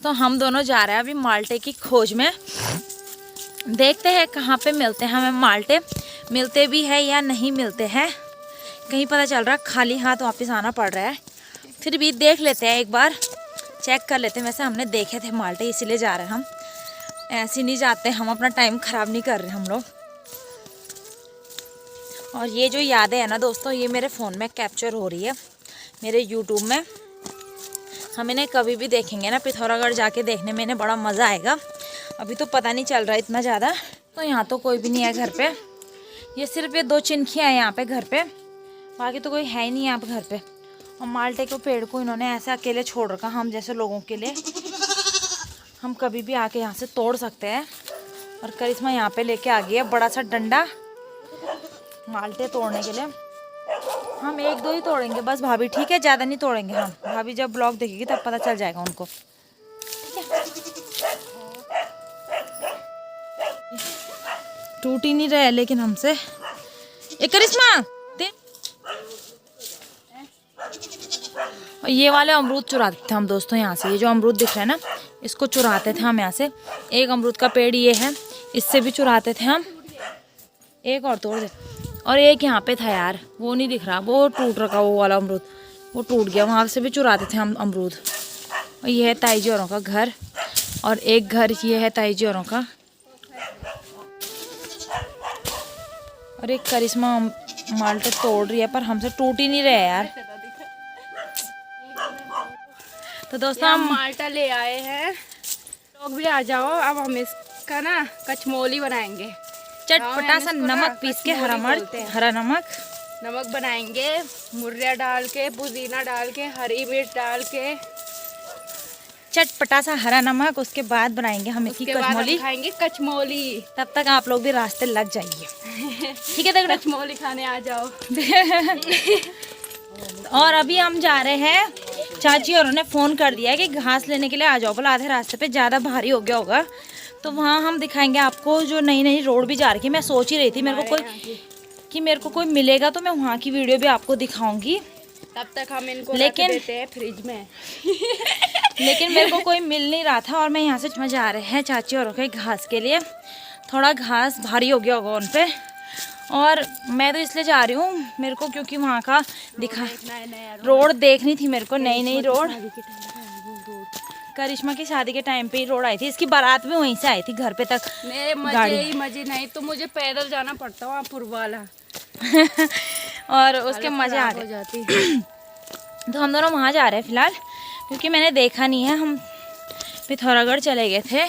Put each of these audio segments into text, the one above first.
दोस्तों हम दोनों जा रहे हैं अभी माल्टे की खोज में। देखते हैं कहाँ पे मिलते हैं हमें माल्टे, मिलते भी है या नहीं मिलते हैं। कहीं पता चल रहा खाली हाथ वापस आना पड़ रहा है, फिर भी देख लेते हैं, एक बार चेक कर लेते हैं। वैसे हमने देखे थे माल्टे, इसीलिए जा रहे हैं हम, ऐसे नहीं जाते हम, अपना टाइम ख़राब नहीं कर रहे हम लोग। और ये जो यादें हैं ना दोस्तों, ये मेरे फ़ोन में कैप्चर हो रही है, मेरे यूट्यूब में। हम इन्हें कभी भी देखेंगे ना, पिथौरागढ़ जाके देखने में इन्हें बड़ा मज़ा आएगा। अभी तो पता नहीं चल रहा इतना ज़्यादा। तो यहाँ तो कोई भी नहीं है घर पे, ये सिर्फ ये 2 चिंखियाँ हैं यहाँ पे घर पे, बाकी तो कोई है ही नहीं यहाँ पे घर पे। और माल्टे के पेड़ को इन्होंने ऐसे अकेले छोड़ रखा हम जैसे लोगों के लिए। हम कभी भी आके यहाँ से तोड़ सकते हैं। और करिश्मा यहाँ पे लेके आ गई है बड़ा सा डंडा माल्टे तोड़ने के लिए। हम 1-2 ही तोड़ेंगे बस भाभी, ठीक है? ज़्यादा नहीं तोड़ेंगे हम। भाभी जब ब्लॉग देखेगी तब पता चल जाएगा उनको, ठीक है? टूट ही नहीं रहे लेकिन हमसे। एक करिश्मा दे। और ये वाले अमरूद चुराते थे हम दोस्तों यहाँ से। ये जो अमरूद दिख रहा है ना, इसको चुराते थे हम यहाँ से। एक अमरूद का पेड़ ये है, इससे भी चुराते थे हम। एक और तोड़ दे। और एक यहाँ पे था यार, वो नहीं दिख रहा, वो टूट रखा, वो वाला अमरूद वो टूट गया। वहाँ से भी चुराते थे हम अमरूद। और ये है ताई जी औरों का घर, और एक घर ये है ताई जी औरों का। और एक करिश्मा माल्टे तोड़ रही है, पर हमसे टूट ही नहीं रहे यार। तो दोस्तों हम माल्टा ले आए हैं, लोग भी आ जाओ। अब हम इसका ना कचमोली बनाएंगे, चटपटा सा नमक पीस के, हरा नमक बनाएंगे, मुर्रा डाल के, पुदीना डाल के, हरी मिर्च डाल के, चटपटा सा हरा नमक। उसके बाद बनाएंगे हम इसकी कचमोली, खाएंगे कचमोली। तब तक आप लोग भी रास्ते लग जाइए, ठीक है? देख कचमोली खाने आ जाओ। और अभी हम जा रहे हैं, चाची और उन्होंने फ़ोन कर दिया है कि घास लेने के लिए आ जाओ। बोला आधे रास्ते पे ज़्यादा भारी हो गया होगा, तो वहाँ हम दिखाएंगे आपको जो नई नई रोड भी जा रही है। मैं सोच ही रही थी मेरे को कोई मिलेगा तो मैं वहाँ की वीडियो भी आपको दिखाऊंगी। तब तक हम इनको रख देते हैं फ्रिज में। लेकिन मेरे को कोई मिल नहीं रहा था, और मैं यहाँ से जा रहे हैं चाची और के घास के लिए। थोड़ा घास भारी हो गया होगा उन पे, और मैं तो इसलिए जा रही हूँ मेरे को, क्योंकि वहाँ का रोड देखनी थी मेरे को, नई रोड। करिश्मा की शादी के टाइम पे ही रोड आई थी, इसकी बारात भी वहीं से आई थी घर पे तक। मेरे मजे ही मजे, नहीं तो मुझे पैदल जाना पड़ता वहाँ पुरवाला। और उसके मजे आ जाती। तो हम दोनों वहाँ जा रहे हैं फिलहाल, क्योंकि मैंने देखा नहीं है। हम पिथौरागढ़ चले गए थे,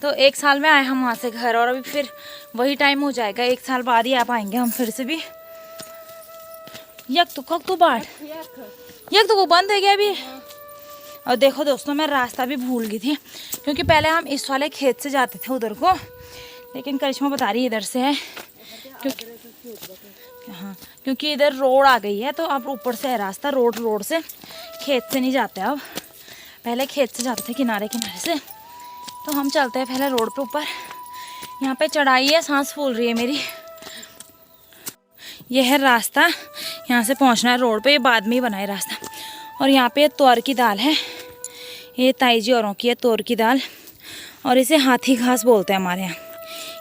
तो 1 साल में आए हम वहाँ से घर, और अभी फिर वही टाइम हो जाएगा, 1 साल बाद ही आ पाएंगे हम फिर से भी। यक तो कक तो बाट यक तो वो बंद हो गया अभी। और देखो दोस्तों, मैं रास्ता भी भूल गई थी, क्योंकि पहले हम इस वाले खेत से जाते थे उधर को, लेकिन करिश्मा बता रही इधर से है, क्योंकि इधर रोड आ गई है, तो अब ऊपर से है रास्ता, रोड से, खेत से नहीं जाते अब। पहले खेत से जाते थे किनारे से। तो हम चलते हैं पहले रोड पे ऊपर। यहाँ पे चढ़ाई है, सांस फूल रही है मेरी। ये है रास्ता, यहाँ से पहुँचना है रोड पे, ये बाद में ही बना है रास्ता। और यहाँ पे तोर की दाल है, ये ताई जी औरों की है तोर की दाल, और इसे हाथी घास बोलते हैं हमारे यहाँ।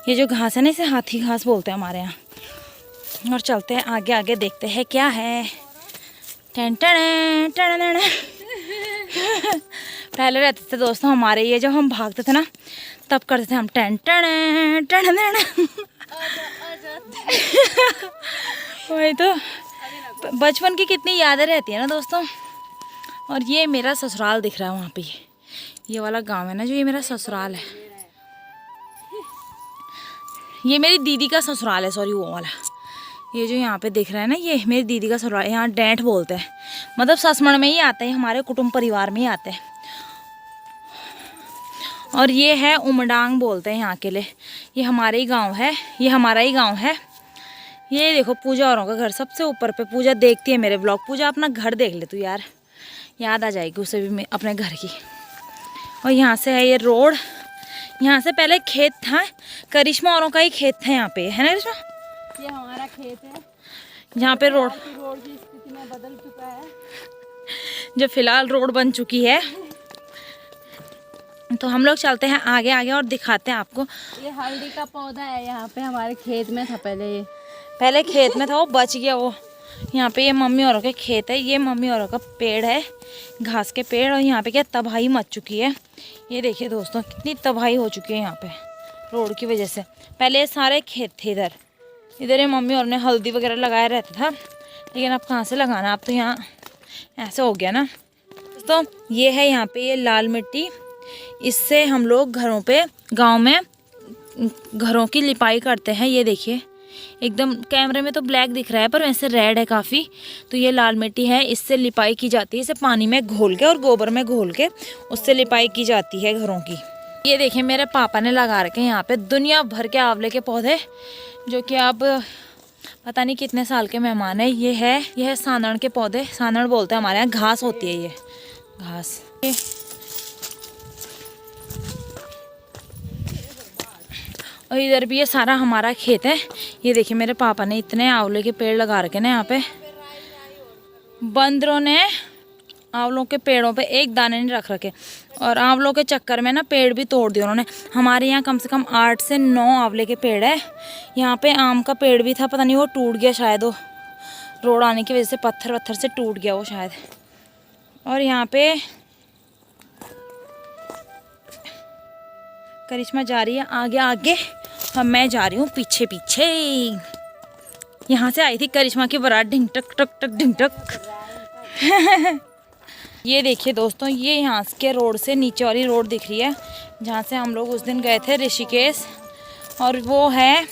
ये जो घास है ना, इसे हाथी घास बोलते हैं हमारे यहाँ। और चलते हैं आगे आगे, देखते हैं क्या है। टन टन टन टन। पहले रहते थे दोस्तों हमारे ये, जब हम भागते थे ना तब करते थे हम टन टन टन टन। वही तो, बचपन की कितनी यादें रहती है ना दोस्तों। और ये मेरा ससुराल दिख रहा है वहाँ पे, ये वाला गांव है ना जो, ये मेरा ससुराल है। ये मेरी दीदी का ससुराल है, सॉरी वो वाला। ये जो यहाँ पे दिख रहा है ना, ये मेरी दीदी का ससुराल है। यहाँ डेंट बोलते हैं, मतलब ससमण में ही आते हैं, हमारे कुटुंब परिवार में ही आते हैं। और ये है उमडांग बोलते हैं यहाँ के लिए, ये हमारे ही गाँव है, ये हमारा ही गाँव है। ये देखो पूजा औरों का घर सबसे ऊपर पे। पूजा देखती है मेरे ब्लॉग। पूजा अपना घर देख ले तू यार, याद आ जाएगी उसे भी अपने घर की। और यहाँ से है ये रोड, यहाँ से पहले खेत था, करिश्मा औरों का ही खेत था यहाँ पे, है ना करिश्मा? ये हमारा खेत है, यहाँ पे रोड की स्थिति में बदल चुका है, जो फिलहाल रोड बन चुकी है। तो हम लोग चलते हैं आगे आगे और दिखाते हैं आपको। ये हल्दी का पौधा है, यहाँ पे हमारे खेत में था पहले। ये पहले खेत में था, वो बच गया वो। यहाँ पे ये मम्मी औरों के खेत है, ये मम्मी औरों का पेड़ है, घास के पेड़। और यहाँ पे क्या तबाही मच चुकी है। ये देखिए दोस्तों कितनी तबाही हो चुकी है यहाँ पे रोड की वजह से। पहले ये सारे खेत थे इधर ये मम्मी और ने हल्दी वगैरह लगाया रहता था, लेकिन अब कहाँ से लगाना, अब तो यहाँ ऐसे हो गया ना। दोस्तों ये है यहाँ पे ये लाल मिट्टी, इससे हम लोग घरों पे गांव में घरों की लिपाई करते हैं। ये देखिए एकदम कैमरे में तो ब्लैक दिख रहा है पर वैसे रेड है काफ़ी। तो ये लाल मिट्टी है, इससे लिपाई की जाती है। इसे पानी में घोल के और गोबर में घोल के उससे लिपाई की जाती है घरों की। ये देखिए मेरे पापा ने लगा रखे हैं यहाँ पे दुनिया भर के आंवले के पौधे, जो कि अब पता नहीं कितने साल के मेहमान है। ये है सानड़ के पौधे, सानड़ बोलते हैं हमारे यहाँ, घास होती है ये घास। और इधर भी ये सारा हमारा खेत है। ये देखिए मेरे पापा ने इतने आंवले के पेड़ लगा रखे ना यहाँ पे। बंदरों ने आंवलों के पेड़ों पे एक दाने नहीं रख रखे, और आंवलों के चक्कर में ना पेड़ भी तोड़ दिए उन्होंने। हमारे यहाँ कम से कम 8 से 9 आंवले के पेड़ है। यहाँ पे आम का पेड़ भी था, पता नहीं वो टूट गया शायद, वो रोड आने की वजह से पत्थर वत्थर से टूट गया वो शायद। और यहाँ पे करिश्मा जा रही है आगे आगे और मैं जा रही हूँ पीछे पीछे। यहाँ से आई थी करिश्मा की बारात, ढिंग टक टक टक ढिंग टक। ये देखिए दोस्तों, ये यहाँ के रोड से नीचे वाली रोड दिख रही है जहाँ से हम लोग उस दिन गए थे ऋषिकेश। और वो है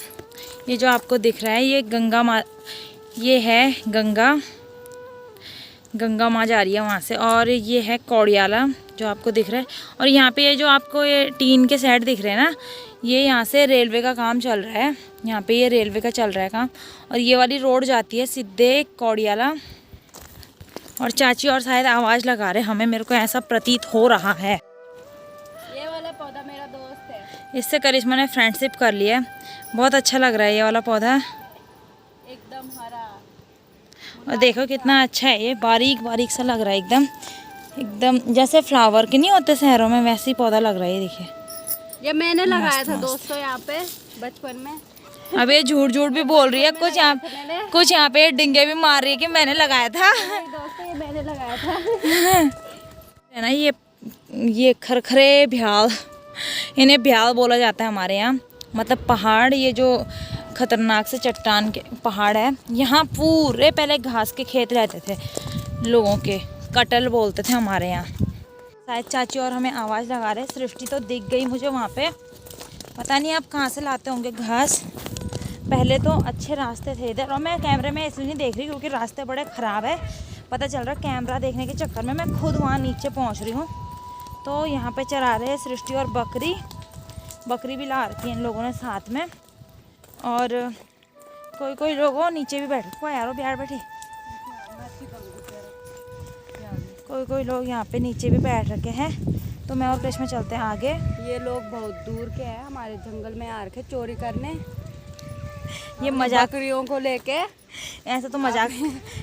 ये जो आपको दिख रहा है, ये गंगा माँ, ये है गंगा माँ जा रही है वहाँ से। और ये है कौड़ियाला जो आपको दिख रहा है। और यहाँ पे ये जो आपको ये टीन के सेट दिख रहे हैं ना, ये यहाँ से रेलवे का काम चल रहा है। यहाँ पे ये रेलवे का चल रहा है काम। और ये वाली रोड जाती है सीधे कौड़ियाला। और चाची और शायद आवाज़ लगा रहे हमें, मेरे को ऐसा प्रतीत हो रहा है। ये वाला पौधा मेरा दोस्त है, इससे करिश्मा ने फ्रेंडशिप कर लिया है। बहुत अच्छा लग रहा है ये वाला पौधा, एकदम हरा। और देखो कितना अच्छा है, ये बारीक बारीक सा लग रहा है एकदम एकदम जैसे फ्लावर के नहीं होते शहरों में, वैसे ही पौधा लग रहा है। ये देखिए ये मैंने लगाया था दोस्तों यहाँ पे बचपन में। अब ये झूठ भी बोल रही है, कुछ यहाँ पे डिंगे भी मार रही है कि मैंने लगाया था। दोस्तों ये मैंने लगाया था। है ना ये खरखरे भ्याल, इन्हें भ्याल बोला जाता है हमारे यहाँ। मतलब पहाड़, ये जो खतरनाक से चट्टान के पहाड़ है, यहाँ पूरे पहले घास के खेत रहते थे लोगों के, कटल बोलते थे हमारे यहाँ। शायद चाची और हमें आवाज़ लगा रहे। सृष्टि तो दिख गई मुझे वहाँ पे, पता नहीं आप कहाँ से लाते होंगे घास। पहले तो अच्छे रास्ते थे इधर, और मैं कैमरे में इसलिए नहीं देख रही क्योंकि रास्ते बड़े ख़राब है। पता चल रहा कैमरा देखने के चक्कर में मैं खुद वहाँ नीचे पहुँच रही हूँ। तो यहाँ पे चरा रहे हैं सृष्टि और बकरी भी ला रखी है इन लोगों ने साथ में। और कोई लोग नीचे भी बैठे, कोई यारो बिहार बैठे, कोई लोग यहाँ पे नीचे भी बैठ रखे हैं। तो मैं और करिश्मा चलते हैं आगे। ये लोग बहुत दूर के हैं, हमारे जंगल में आ रखे चोरी करने। ये मजाक, बकरियों को लेके ऐसे तो मजाक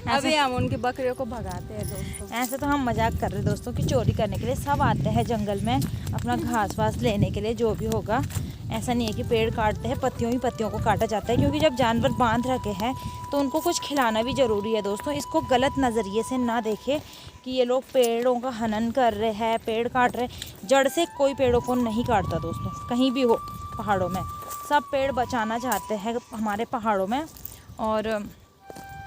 अभी हम उनकी बकरियों को भगाते हैं दोस्तों। ऐसे तो हम मजाक कर रहे दोस्तों कि चोरी करने के लिए सब आते हैं जंगल में अपना घास वास लेने के लिए, जो भी होगा। ऐसा नहीं है कि पेड़ काटते हैं, पत्तियों को काटा जाता है, क्योंकि जब जानवर बांध रखे हैं तो उनको कुछ खिलाना भी ज़रूरी है दोस्तों। इसको गलत नज़रिए से ना देखें कि ये लोग पेड़ों का हनन कर रहे हैं, पेड़ काट रहे हैं। जड़ से कोई पेड़ों को नहीं काटता दोस्तों, कहीं भी हो पहाड़ों में सब पेड़ बचाना चाहते हैं हमारे पहाड़ों में। और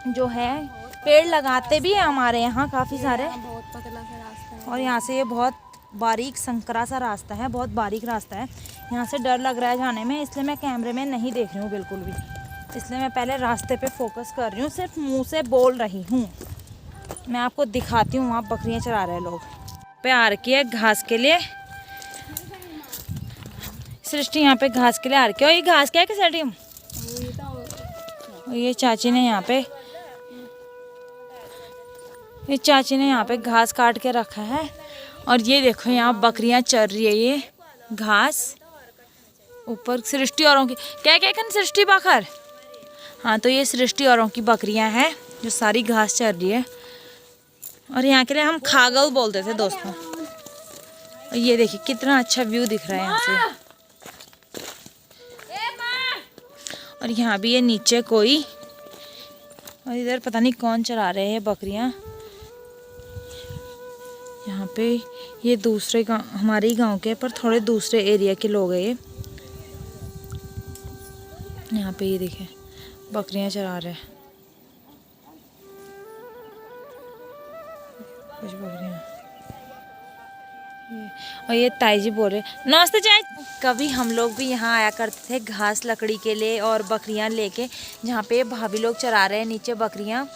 जो है पेड़ लगाते भी हैं हमारे यहाँ काफ़ी सारे। बहुत पतला सा रास्ता है, और यहाँ से ये बहुत बारीक संकरा सा रास्ता है, बहुत बारीक रास्ता है। यहाँ से डर लग रहा है जाने में, इसलिए मैं कैमरे में नहीं देख रही हूँ बिल्कुल भी। इसलिए मैं पहले रास्ते पे फोकस कर रही हूँ, सिर्फ मुंह से बोल रही हूँ। मैं आपको दिखाती हूँ, वहाँ बकरियाँ चरा रहे हैं लोग। पे आ रखी है घास के लिए सृष्टि, यहाँ पे घास के लिए आ रखी है। और ये घास क्या है कि सैडियम, ये चाची ने यहाँ पे घास काट के रखा है। और ये देखो यहाँ बकरियाँ चर रही है, ये घास ऊपर। सृष्टि औरों की क्या कर सृष्टि बाखर, हाँ तो ये सृष्टि औरों की बकरियाँ हैं जो सारी घास चर रही है। और यहाँ के लिए हम खागल बोलते थे दोस्तों, और ये देखिए कितना अच्छा व्यू दिख रहा है यहाँ से। और यहाँ भी ये नीचे कोई, और इधर पता नहीं कौन चरा रहे हैं बकरियाँ। यहाँ पे ये दूसरे गांव, हमारे ही गांव के पर थोड़े दूसरे एरिया के लोग हैं ये। यहाँ पे ये देखें बकरियाँ चरा रहे हैं कुछ बकरियाँ। और ये ताई जी बोल रहे नमस्ते चाय। कभी हम लोग भी यहाँ आया करते थे घास लकड़ी के लिए और बकरियाँ लेके। जहाँ पे भाभी लोग चरा रहे हैं नीचे बकरियाँ,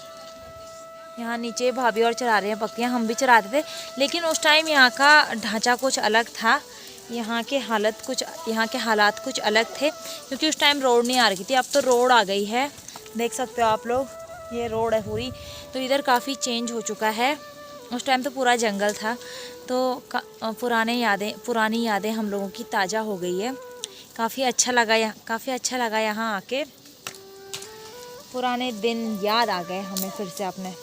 यहाँ नीचे भाभी और चरा रहे हैं बकरियाँ, हम भी चराते थे। लेकिन उस टाइम यहाँ का ढांचा कुछ अलग था, यहाँ के हालात कुछ अलग थे, क्योंकि उस टाइम रोड नहीं आ रही थी। अब तो रोड आ गई है, देख सकते हो आप लोग, ये रोड है पूरी। तो इधर काफ़ी चेंज हो चुका है। उस टाइम तो पूरा जंगल था। तो पुरानी यादें हम लोगों की ताज़ा हो गई है। काफ़ी अच्छा लगा यहाँ आके। पुराने दिन याद आ गए हमें फिर से अपने,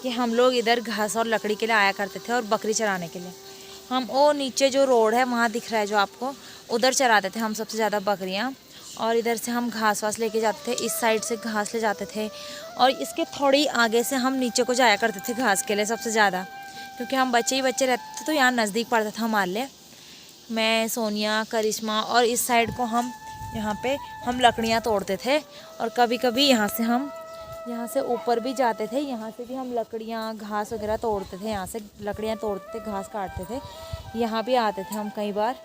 कि हम लोग इधर घास और लकड़ी के लिए आया करते थे और बकरी चराने के लिए। हम वो नीचे जो रोड है वहाँ दिख रहा है जो आपको, उधर चराते थे हम सबसे ज़्यादा बकरियाँ। और इधर से हम घास वास लेके जाते थे, इस साइड से घास ले जाते थे। और इसके थोड़ी आगे से हम नीचे को जाया करते थे घास के लिए सबसे ज़्यादा, क्योंकि हम बच्चे ही बच्चे रहते थे तो यहाँ नज़दीक पड़ता था हमारे लिए। मैं, सोनिया, करिश्मा, और इस साइड को यहाँ पे हम लकड़ियाँ तोड़ते थे। और कभी कभी यहाँ से ऊपर भी जाते थे, यहाँ से भी हम लकड़ियाँ घास वगैरह तोड़ते थे। यहाँ से लकड़ियाँ तोड़ते थे, घास काटते थे, यहाँ भी आते थे हम कई बार।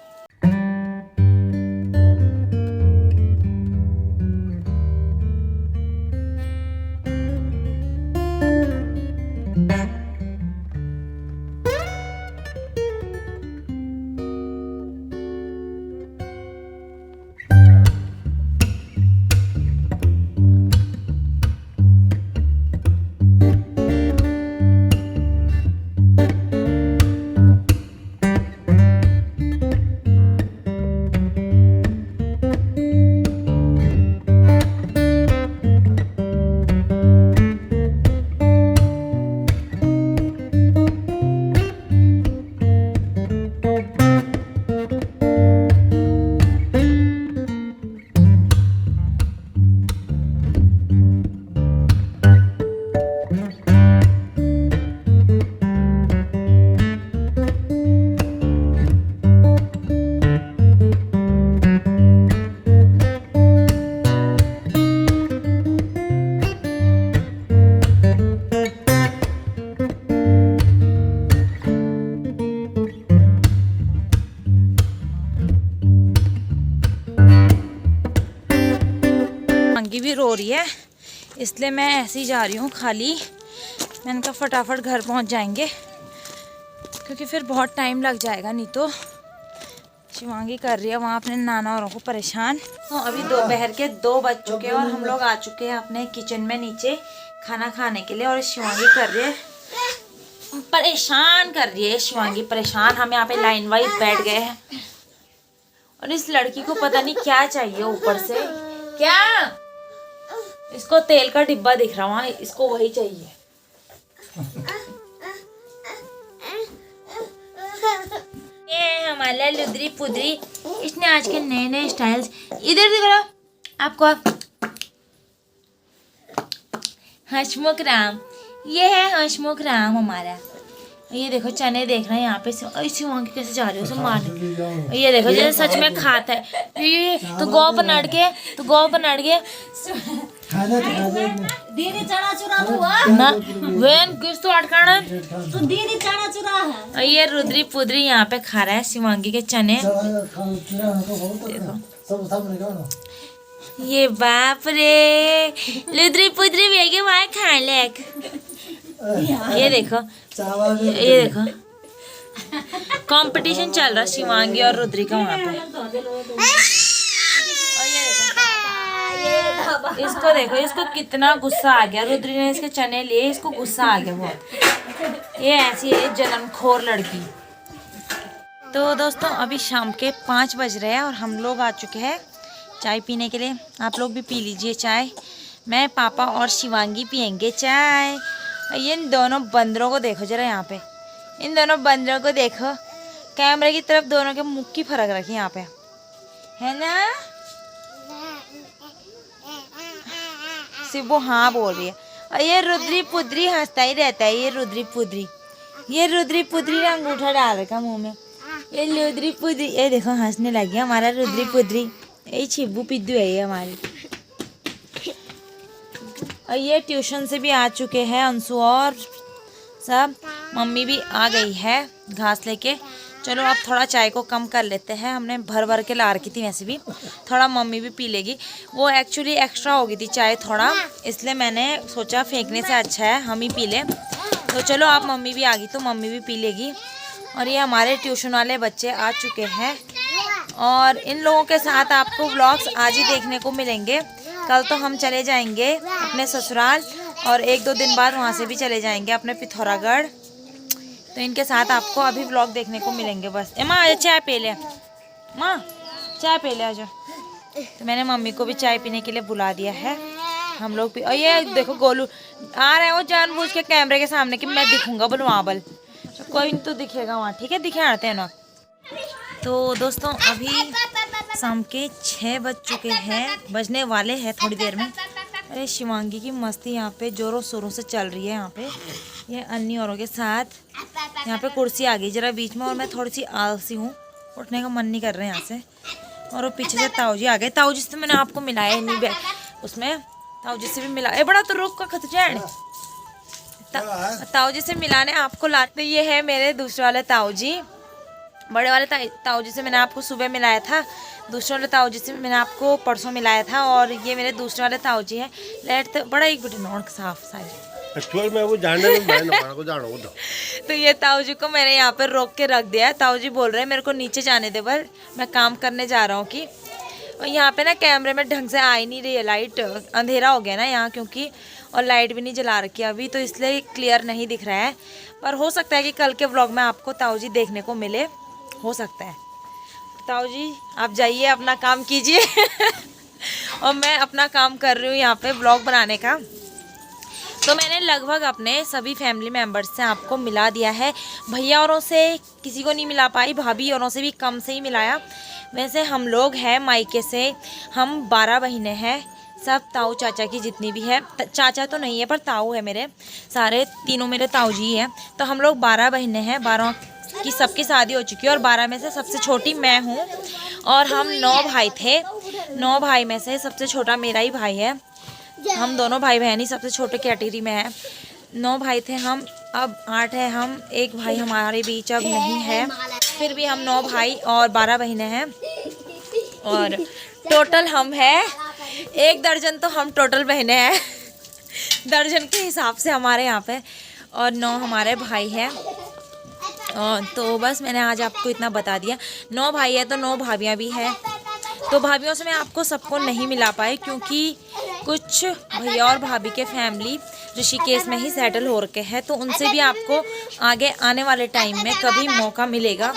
भी रो रही है, इसलिए मैं ऐसे ही जा रही हूँ खाली। मैंने कहा फटाफट घर पहुँच जाएंगे, क्योंकि फिर बहुत टाइम लग जाएगा। नहीं तो शिवांगी कर रही है वहाँ अपने नाना औरों को परेशान। तो अभी दोपहर के 2 बज चुके हैं और हम लोग आ चुके हैं अपने किचन में नीचे खाना खाने के लिए। और शिवांगी कर रही है, परेशान कर रही है शिवांगी, परेशान। हम यहाँ पे लाइन वाइज बैठ गए हैं और इस लड़की को पता नहीं क्या चाहिए ऊपर से। क्या इसको तेल का डिब्बा दिख रहा वहाँ, इसको वही चाहिए। ये हमारा लुदरी पुदरी, इसने आज के नए नए स्टाइल्स। इधर दिख रहा आपको, हंसमुख राम, ये है हंसमुख राम हमारा। ये देखो चने देख रहे हैं यहाँ पे। ऐसी वहाँ के कैसे जा रहे हो उसे मारने। ये देखो जैसे सच में खाता है ये। तो गौ पर नड़ के दीदी चना चुरा हुआ ना वेन किस तो अटकाना। तो दीदी चना चुरा है। और ये रुद्री पुद्री यहाँ पे खा रहा है शिवांगी के चने। देखो ये बाप रे, रुद्री पुद्री भी है वहाँ खा ले। ये देखो कंपटीशन चल रहा शिवांगी और रुद्री का वहाँ पे। और ये देखो, इसको देखो, इसको कितना गुस्सा आ गया। रुद्री ने इसके चने लिए, इसको गुस्सा आ गया बहुत। ये ऐसी है जन्मखोर लड़की। तो दोस्तों अभी शाम के 5 बज रहे हैं और हम लोग आ चुके हैं चाय पीने के लिए। आप लोग भी पी लीजिए चाय। मैं, पापा और शिवांगी पियेंगे चाय। ये इन दोनों बंदरों को देखो जरा, यहाँ पे इन दोनों बंदरों को देखो, कैमरे की तरफ दोनों के मुख की फर्क रखी यहाँ पे, है ना। सिर्फ वो हाँ बोल रही है। और ये रुद्री पुद्री हंसता ही रहता है, ये रुद्री पुद्री ने अंगूठा डाल रखा मुंह में, ये रुद्री पुद्री, ये देखो हंसने लगी हमारा रुद्री पुद्री। ये छिब्बू पिद्दू है ये हमारी। और ये ट्यूशन से भी आ चुके हैं अंशु और सब, मम्मी भी आ गई है घास लेके। चलो अब थोड़ा चाय को कम कर लेते हैं, हमने भर भर के ला रखी थी, वैसे भी थोड़ा मम्मी भी पी लेगी। वो एक्चुअली एक्स्ट्रा हो गई थी चाय थोड़ा, इसलिए मैंने सोचा फेंकने से अच्छा है हम ही पी लें। तो चलो आप, मम्मी भी आ गई तो मम्मी भी पी लेगी। और ये हमारे ट्यूशन वाले बच्चे आ चुके हैं और इन लोगों के साथ आपको व्लॉग्स आज ही देखने को मिलेंगे। कल तो हम चले जाएंगे अपने ससुराल और 1-2 दिन बाद वहाँ से भी चले जाएंगे अपने पिथौरागढ़। तो इनके साथ आपको अभी व्लॉग देखने को मिलेंगे बस। माँ आजा चाय पी ले, माँ चाय पी ले आजा। तो मैंने मम्मी को भी चाय पीने के लिए बुला दिया है, हम लोग भी। और ये देखो गोलू आ रहा है वो जानबूझ के कैमरे के सामने कि मैं दिखूंगा बलवाबल, तो कोई नहीं तो दिखेगा वहाँ, ठीक है दिखे आते हैं ना। तो दोस्तों अभी शाम के 6 बज चुके हैं, बजने वाले हैं थोड़ी देर में। अरे शिवांगी की मस्ती यहाँ पे जोरों शोरों से चल रही है। यहाँ पे ये अन्नी औरों के साथ यहाँ पे कुर्सी आ गई जरा बीच में, और मैं थोड़ी सी आलसी हूँ, उठने का मन नहीं कर रहा है यहाँ से। और वो पीछे से ताऊ जी आ गए, ताऊ जी से मैंने आपको मिलाया नहीं उसमें, ताऊ जी से भी मिला। ए बड़ा तो रुक का खतचैन, ताऊ जी से मिलाने आपको लाते। ये है मेरे दूसरे वाले ताऊ जी, बड़े वाले ताऊ जी से मैंने आपको सुबह मिलाया था, दूसरे वाले ताऊ जी से मैंने आपको परसों मिलाया था। और ये मेरे दूसरे वाले ताऊ जी हैं, लेट तो बड़ा एक बिटे नोट साफ सारी एक्चुअल में वो जानने में मैं ना को जानो वो तो ये ताऊ जी को मैंने यहाँ पे रोक के रख दिया है। ताऊ जी बोल रहे हैं मेरे को नीचे जाने दे, पर मैं काम करने जा रहा हूँ कि। और यहाँ पे ना कैमरे में ढंग से आ ही नहीं रही है लाइट, अंधेरा हो गया ना यहाँ क्योंकि, और लाइट भी नहीं जला रखी अभी, तो इसलिए क्लियर नहीं दिख रहा है। पर हो सकता है कि कल के व्लॉग में आपको ताऊ जी देखने को मिले, हो सकता है। ताऊ जी आप जाइए अपना काम कीजिए और मैं अपना काम कर रही हूँ यहाँ पे व्लॉग बनाने का। तो मैंने लगभग अपने सभी फैमिली मेम्बर्स से आपको मिला दिया है। भैया औरों से किसी को नहीं मिला पाई, भाभी औरों से भी कम से ही मिलाया। वैसे हम लोग हैं मायके से, हम 12 बहनें हैं, सब ताऊ चाचा की जितनी भी है, चाचा तो नहीं है पर ताऊ है मेरे, सारे तीनों मेरे ताऊ जी हैं। तो हम लोग 12 बहनें हैं, 12 की सबकी शादी हो चुकी है और 12 में से सबसे छोटी मैं हूँ। और हम 9 भाई थे, 9 भाई में से सबसे छोटा मेरा ही भाई है। हम दोनों भाई बहन ही सबसे छोटे कैटेगरी में है। 9 भाई थे हम, अब 8 है हम, एक भाई हमारे बीच अब नहीं है, फिर भी हम 9 भाई और 12 बहनें हैं। और टोटल हम हैं 1 दर्जन, तो हम टोटल बहनें हैं दर्जन के हिसाब से हमारे यहाँ पे, और 9 हमारे भाई हैं। तो बस मैंने आज आपको इतना बता दिया। 9 भाई है तो 9 भाभियाँ भी हैं। तो भाभियों से मैं आपको सबको नहीं मिला पाई क्योंकि कुछ भैया और भाभी के फैमिली ऋषिकेश में ही सेटल हो रखे हैं, तो उनसे भी आपको आगे आने वाले टाइम में कभी मौका मिलेगा।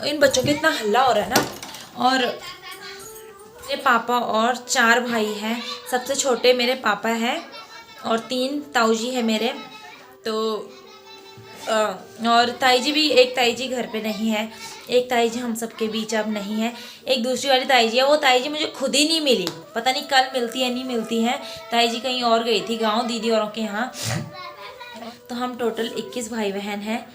इन बच्चों के इतना हल्ला हो रहा है ना। और मेरे पापा और 4 भाई हैं, सबसे छोटे मेरे पापा हैं और 3 ताऊ जी हैं मेरे। तो और ताई जी भी, एक ताई जी घर पे नहीं है, एक ताई जी हम सबके बीच अब नहीं है। एक दूसरी वाली ताई जी है, वो ताई जी मुझे खुद ही नहीं मिली, पता नहीं कल मिलती है नहीं मिलती है। ताई जी कहीं और गई थी गांव दीदी औरों के यहाँ। तो हम टोटल 21 भाई बहन हैं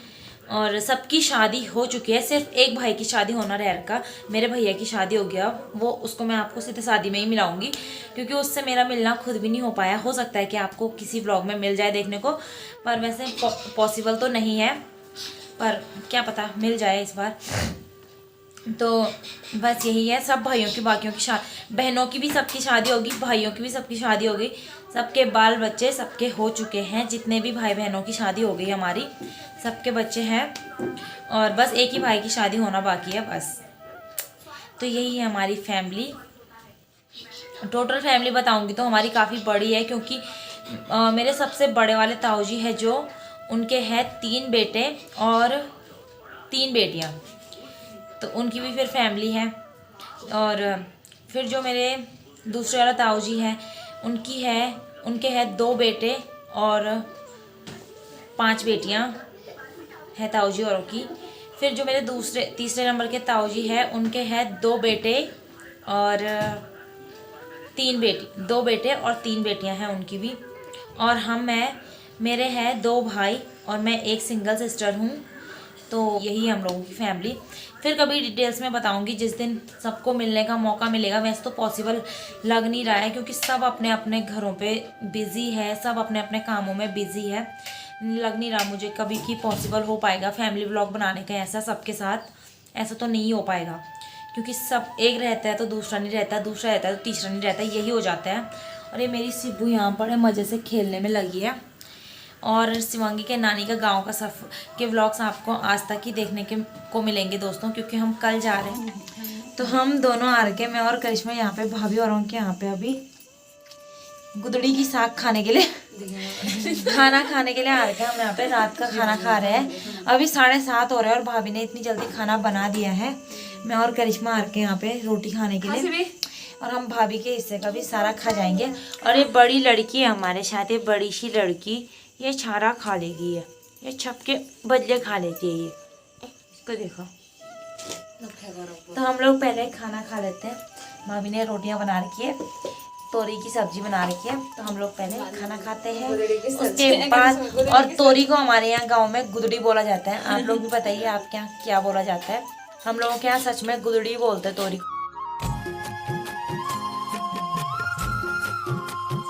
और सबकी शादी हो चुकी है, सिर्फ एक भाई की शादी होना रह रखा। मेरे भैया की शादी हो गया, वो उसको मैं आपको सीधे शादी में ही मिलाऊंगी क्योंकि उससे मेरा मिलना खुद भी नहीं हो पाया। हो सकता है कि आपको किसी व्लॉग में मिल जाए देखने को, पर वैसे पॉसिबल तो नहीं है, पर क्या पता मिल जाए इस बार। तो बस यही है, सब भाइयों की बाकियों की बहनों की भी सबकी शादी होगी, भाइयों की भी सबकी शादी हो गई, सबके बाल बच्चे सबके हो चुके हैं। जितने भी भाई बहनों की शादी हो गई हमारी, सबके बच्चे हैं और बस एक ही भाई की शादी होना बाकी है बस। तो यही है हमारी फैमिली। टोटल फैमिली बताऊंगी तो हमारी काफ़ी बड़ी है क्योंकि मेरे सबसे बड़े वाले ताऊ जी है जो, उनके हैं 3 बेटे और 3 बेटियां, तो उनकी भी फिर फैमिली है। और फिर जो मेरे दूसरे वाला ताऊ जी हैं उनके हैं 2 बेटे और 5 बेटियां हैं ताऊ जी औरों की। फिर जो मेरे तीसरे नंबर के ताऊ जी है, उनके हैं 2 बेटे और 3 बेटी, 2 बेटे और 3 बेटियां हैं उनकी भी। और मेरे हैं 2 भाई और मैं एक सिंगल सिस्टर हूँ। तो यही है हम लोगों की फैमिली। फिर कभी डिटेल्स में बताऊंगी जिस दिन सबको मिलने का मौका मिलेगा। वैसे तो पॉसिबल लग नहीं रहा है क्योंकि सब अपने अपने घरों पे बिज़ी है, सब अपने अपने कामों में बिज़ी है। लग नहीं रहा मुझे कभी कि पॉसिबल हो पाएगा फैमिली व्लॉग बनाने का ऐसा सबके साथ। ऐसा तो नहीं हो पाएगा क्योंकि सब एक रहता है तो दूसरा नहीं रहता, दूसरा रहता है तो तीसरा नहीं रहता, यही हो जाता है। और ये मेरी सिब्बू यहाँ पर मज़े से खेलने में लगी है। और शिवांगी के नानी का गांव का सफ़र के व्लॉग्स आपको आज तक ही देखने को मिलेंगे दोस्तों, क्योंकि हम कल जा रहे हैं। तो हम दोनों आ रखे, मैं और करिश्मा यहाँ पे भाभी और उनके यहाँ पे अभी गुदड़ी की साग खाने के लिए खाना खाने के लिए आ रखे हैं। हम यहाँ पे रात का खाना खा रहे हैं। अभी 7:30 हो रहे हैं और भाभी ने इतनी जल्दी खाना बना दिया है। मैं और करिश्मा आ रखे यहाँ पे रोटी खाने के लिए, और हम भाभी के हिस्से का भी सारा खा जाएंगे। और ये बड़ी लड़की है हमारे साथ, ये बड़ी सी लड़की, ये छारा खा लेगी, ये छप के बदले खा लेती है। ये इसको देखो। तो हम लोग पहले खाना खा लेते हैं। भाभी ने रोटियां बना रखी है, तोरी की सब्जी बना रखी है, तो हम लोग पहले खाना खाते हैं उसके बाद। और तोरी को हमारे यहाँ गांव में गुदड़ी बोला जाता है। आप लोग भी बताइए आपके यहाँ क्या बोला जाता है। हम लोगों के यहाँ सच में गुदड़ी बोलते हैं तोरी को।